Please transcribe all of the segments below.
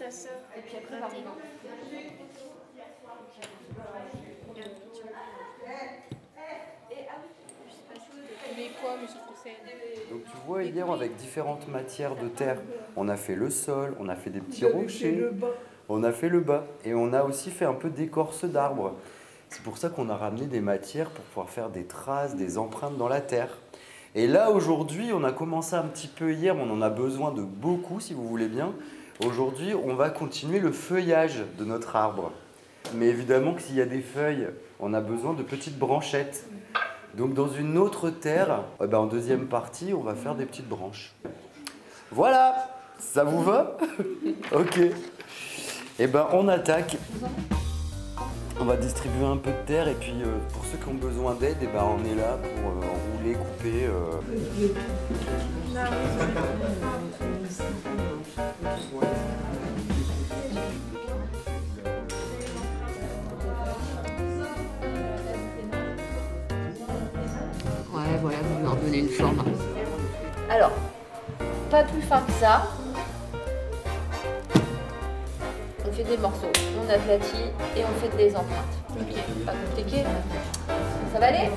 ta soeur. Et puis après, par exemple. Mais quoi, monsieur Français? Donc tu vois, hier, avec différentes matières de terre, on a fait le sol, on a fait des petits rochers, on a fait le bas, et on a aussi fait un peu d'écorce d'arbres. C'est pour ça qu'on a ramené des matières pour pouvoir faire des traces, des empreintes dans la terre. Et là, aujourd'hui, on a commencé un petit peu hier, on en a besoin de beaucoup, si vous voulez bien. Aujourd'hui, on va continuer le feuillage de notre arbre. Mais évidemment que s'il y a des feuilles, on a besoin de petites branchettes. Donc dans une autre terre, en deuxième partie, on va faire des petites branches. Voilà, ça vous va? Ok. Et on attaque. On va distribuer un peu de terre et puis pour ceux qui ont besoin d'aide, on est là pour enrouler, couper. Ouais, voilà, vous leur donnez une forme. Alors, pas plus fin que ça. On fait des morceaux, on aplatit et on fait des empreintes. Ok, pas compliqué. Ça va aller?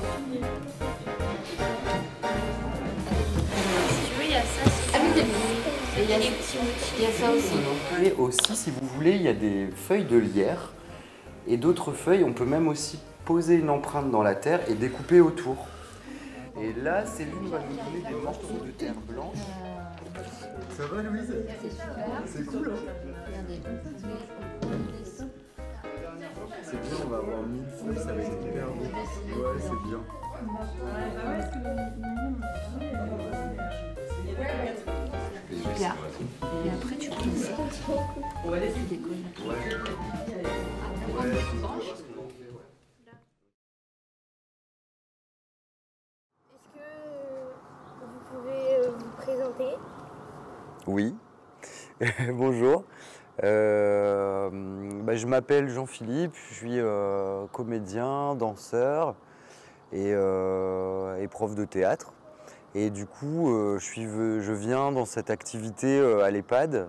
Si tu veux, il y a ça. Ah oui, il y a les petits outils. Il y a ça aussi. Et aussi, si vous voulez, il y a des feuilles de lierre et d'autres feuilles. On peut même aussi poser une empreinte dans la terre et découper autour. Et là, Céline va nous donner des morceaux de terre blanche. Ça va, Louise? C'est super. C'est cool, hein? Regardez. C'est bien, on va avoir 1000 feuilles, ça va être hyper beau. Ouais, c'est bien. Super. Et après, tu peux laisser. Tu décolles. Est-ce que vous pouvez vous présenter? Oui, bonjour. Je m'appelle Jean-Philippe, je suis comédien, danseur et prof de théâtre. Et du coup, je viens dans cette activité à l'EHPAD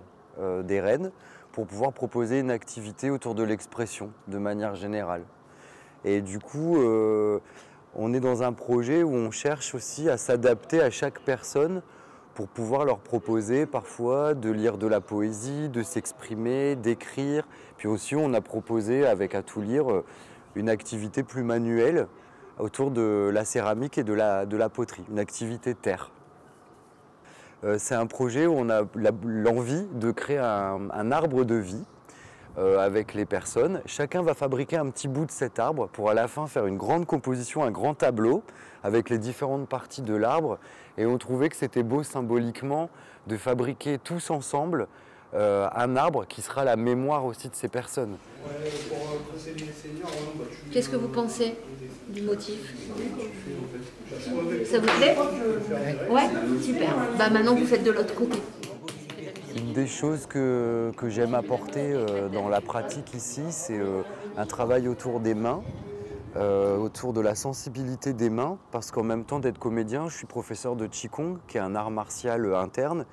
des Rennes pour pouvoir proposer une activité autour de l'expression de manière générale. Et du coup, on est dans un projet où on cherche aussi à s'adapter à chaque personne pour pouvoir leur proposer parfois de lire de la poésie, de s'exprimer, d'écrire. Puis aussi, on a proposé avec À tout lire une activité plus manuelle autour de la céramique et de la poterie, une activité terre. C'est un projet où on a l'envie de créer un arbre de vie avec les personnes. Chacun va fabriquer un petit bout de cet arbre pour à la fin faire une grande composition, un grand tableau avec les différentes parties de l'arbre. Et on trouvait que c'était beau symboliquement de fabriquer tous ensemble un arbre qui sera la mémoire aussi de ces personnes. Qu'est-ce que vous pensez du motif? Ça vous plaît? Ouais, super. Maintenant, vous faites de l'autre côté. Une des choses que j'aime apporter dans la pratique ici, c'est un travail autour des mains, autour de la sensibilité des mains, parce qu'en même temps d'être comédien, je suis professeur de Qigong, qui est un art martial interne,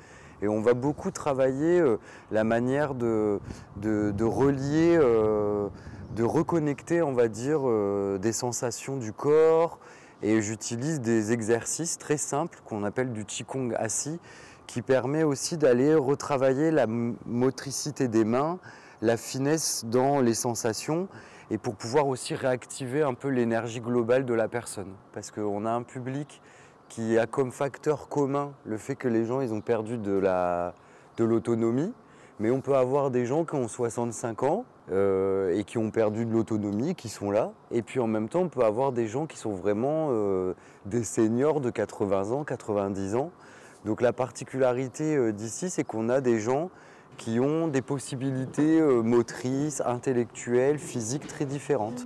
et on va beaucoup travailler la manière de relier, de reconnecter, on va dire, des sensations du corps, et j'utilise des exercices très simples qu'on appelle du Qigong assis, qui permet aussi d'aller retravailler la motricité des mains, la finesse dans les sensations et pour pouvoir aussi réactiver un peu l'énergie globale de la personne. Parce qu'on a un public qui a comme facteur commun le fait que les gens ils ont perdu de l'autonomie, mais on peut avoir des gens qui ont 65 ans et qui ont perdu de l'autonomie, qui sont là. Et puis en même temps, on peut avoir des gens qui sont vraiment des seniors de 80 ans, 90 ans. Donc la particularité d'ici, c'est qu'on a des gens qui ont des possibilités motrices, intellectuelles, physiques très différentes.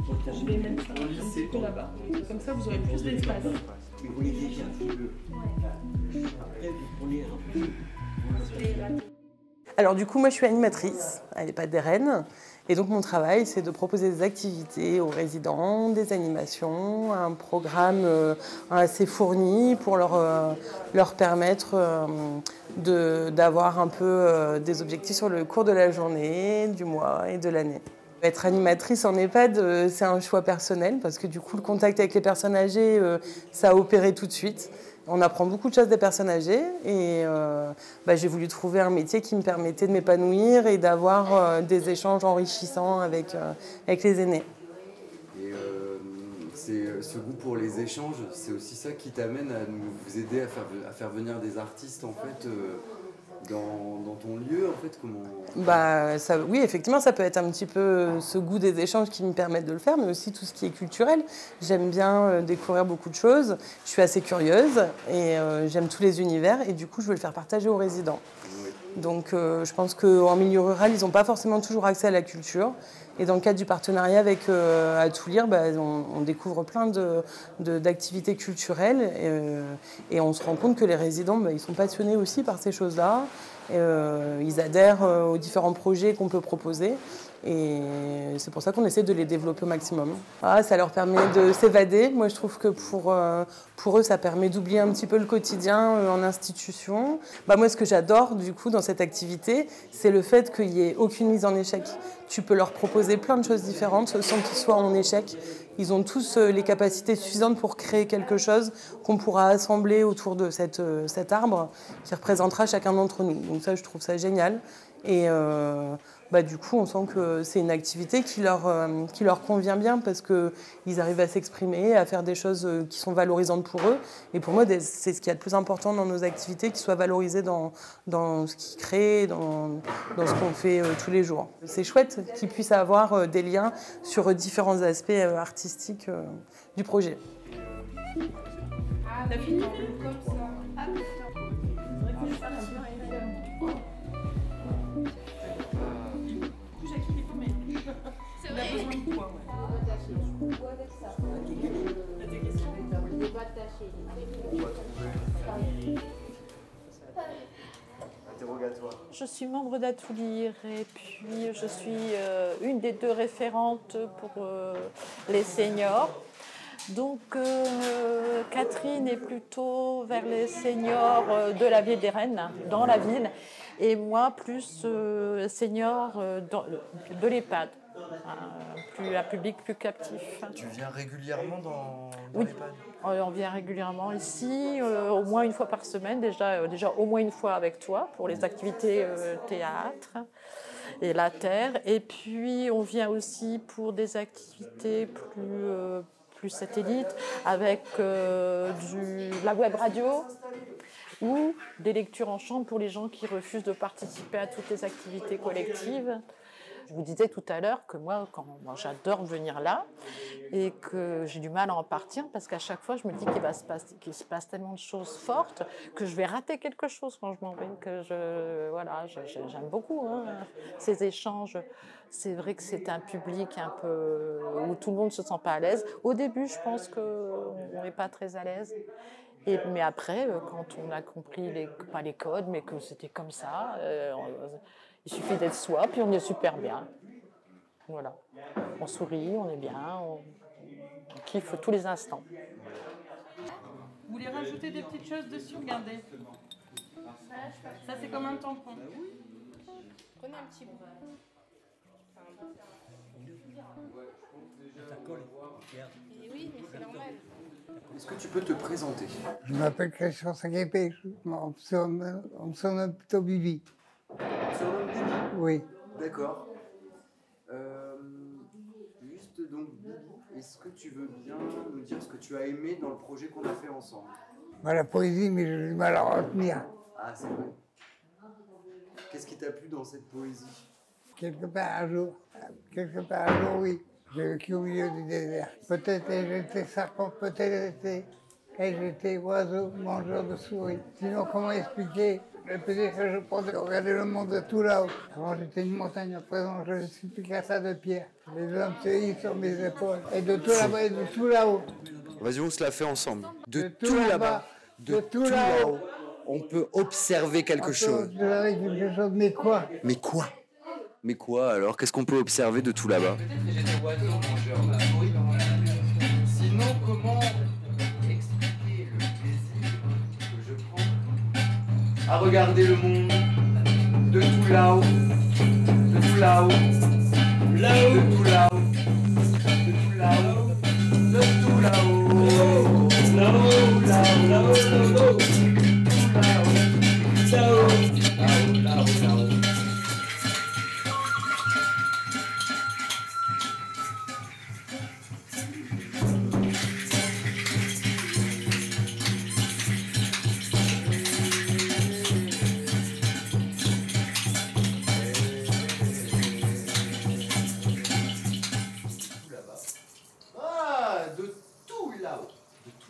Je vais mettre ça un petit peu là-bas. Comme ça, vous aurez plus d'espace. Alors du coup, moi je suis animatrice à l'EHPAD des Rennes. Et donc mon travail, c'est de proposer des activités aux résidents, des animations, un programme assez fourni pour leur permettre d'avoir un peu des objectifs sur le cours de la journée, du mois et de l'année. Être animatrice en EHPAD, c'est un choix personnel parce que du coup, le contact avec les personnes âgées, ça a opéré tout de suite. On apprend beaucoup de choses des personnes âgées et j'ai voulu trouver un métier qui me permettait de m'épanouir et d'avoir des échanges enrichissants avec les aînés. Et ce goût pour les échanges, c'est aussi ça qui t'amène à vous aider à faire venir des artistes en fait dans ton lieu en fait comment... Oui, effectivement, ça peut être un petit peu ce goût des échanges qui me permettent de le faire, mais aussi tout ce qui est culturel. J'aime bien découvrir beaucoup de choses, je suis assez curieuse et j'aime tous les univers et du coup je veux le faire partager aux résidents. Oui. Donc je pense qu'en milieu rural, ils n'ont pas forcément toujours accès à la culture. Et dans le cadre du partenariat avec À Tout Lire, on découvre plein d'activités culturelles et on se rend compte que les résidents, ils sont passionnés aussi par ces choses-là. Ils adhèrent aux différents projets qu'on peut proposer et c'est pour ça qu'on essaie de les développer au maximum. Ça leur permet de s'évader. Moi, je trouve que pour eux, ça permet d'oublier un petit peu le quotidien en institution. Moi, ce que j'adore du coup dans cette activité, c'est le fait qu'il n'y ait aucune mise en échec. Tu peux leur proposer plein de choses différentes sans qu'ils soient en échec. Ils ont tous les capacités suffisantes pour créer quelque chose qu'on pourra assembler autour de cet arbre qui représentera chacun d'entre nous. Donc ça, je trouve ça génial. Et du coup, on sent que c'est une activité qui leur convient bien parce qu'ils arrivent à s'exprimer, à faire des choses qui sont valorisantes pour eux. Et pour moi, c'est ce qu'il y a de plus important dans nos activités, qu'ils soient valorisés dans ce qu'ils créent, dans ce qu'on fait tous les jours. C'est chouette qu'ils puissent avoir des liens sur différents aspects artistiques du projet. Ah, t'as fini comme ça. Ah, c'est vrai. Je suis membre d'À Tout Lire et puis je suis une des 2 référentes pour les seniors. Donc Catherine est plutôt vers les seniors de la ville des Rennes, dans la ville, et moi plus senior de l'EHPAD, un public plus captif. Tu viens régulièrement dans Oui. l'EHPAD ? On vient régulièrement ici, au moins une fois par semaine, déjà au moins une fois avec toi pour les activités théâtre et la terre. Et puis on vient aussi pour des activités plus satellites avec la web radio ou des lectures en chambre pour les gens qui refusent de participer à toutes les activités collectives. Je vous disais tout à l'heure que moi j'adore venir là et que j'ai du mal à en partir parce qu'à chaque fois, je me dis qu'il se passe tellement de choses fortes que je vais rater quelque chose quand je m'en vais. J'aime beaucoup ces échanges. C'est vrai que c'est un public un peu où tout le monde ne se sent pas à l'aise. Au début, je pense qu'on n'est pas très à l'aise. Mais après, quand on a compris pas les codes, mais que c'était comme ça, il suffit d'être soi, puis on est super bien. Voilà. On sourit, on est bien, on kiffe tous les instants. Vous voulez rajouter des petites choses dessus? Regardez. Ça, c'est comme un tampon. Prenez un petit bout. Et oui, mais c'est normal. Est-ce que tu peux te présenter? Je m'appelle Christian Saguépé, on me surnomme plutôt Bibi. Surnomme Bibi? Oui. D'accord. Juste donc, est-ce que tu veux bien nous dire ce que tu as aimé dans le projet qu'on a fait ensemble? La poésie, mais j'ai du mal à retenir. Ah, c'est vrai. Qu'est-ce qui t'a plu dans cette poésie? Quelque part un jour, oui. J'ai vécu au milieu du désert. Peut-être ai-je été serpent, peut-être ai-je été oiseau, mangeur de souris. Sinon, comment expliquer peut-être que je pourrais regarder le monde de tout là-haut. Avant j'étais une montagne, à présent je suis plus qu'à ça de pierre. Les hommes se hissent sur mes épaules. Et de tout là-bas et de tout là-haut. Vas-y, on se la fait ensemble. De tout tout là-bas, là-bas, de tout là-haut, on peut observer quelque chose. Observer quelque chose, mais quoi? Mais quoi? Mais quoi alors? Qu'est-ce qu'on peut observer de tout là-bas? J'ai des oiseaux mangeurs de souris dans la nature. Sinon, comment expliquer le plaisir que je prends à regarder le monde de tout là-haut, de tout là-haut, de tout là-haut, de tout là-haut, de tout là-haut, là-haut, là-haut, là-haut, là-haut, là-haut, là-haut, là-haut.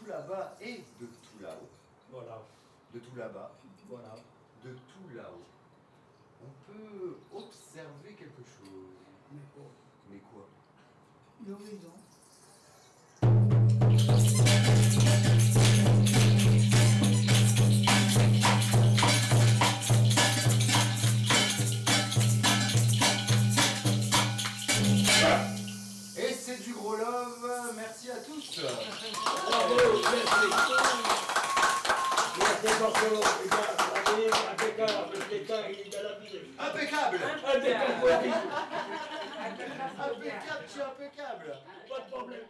Là-bas et de tout là-haut. Voilà. De tout là-bas. Voilà. De tout là-haut. On peut observer quelque chose. Mais quoi? Mais quoi? L'horizon. Et c'est du gros love. Merci à tous. Bravo, merci. Merci beaucoup. Impeccable, Impeccable. impeccable. Impeccable, tu es impeccable. Pas de problème.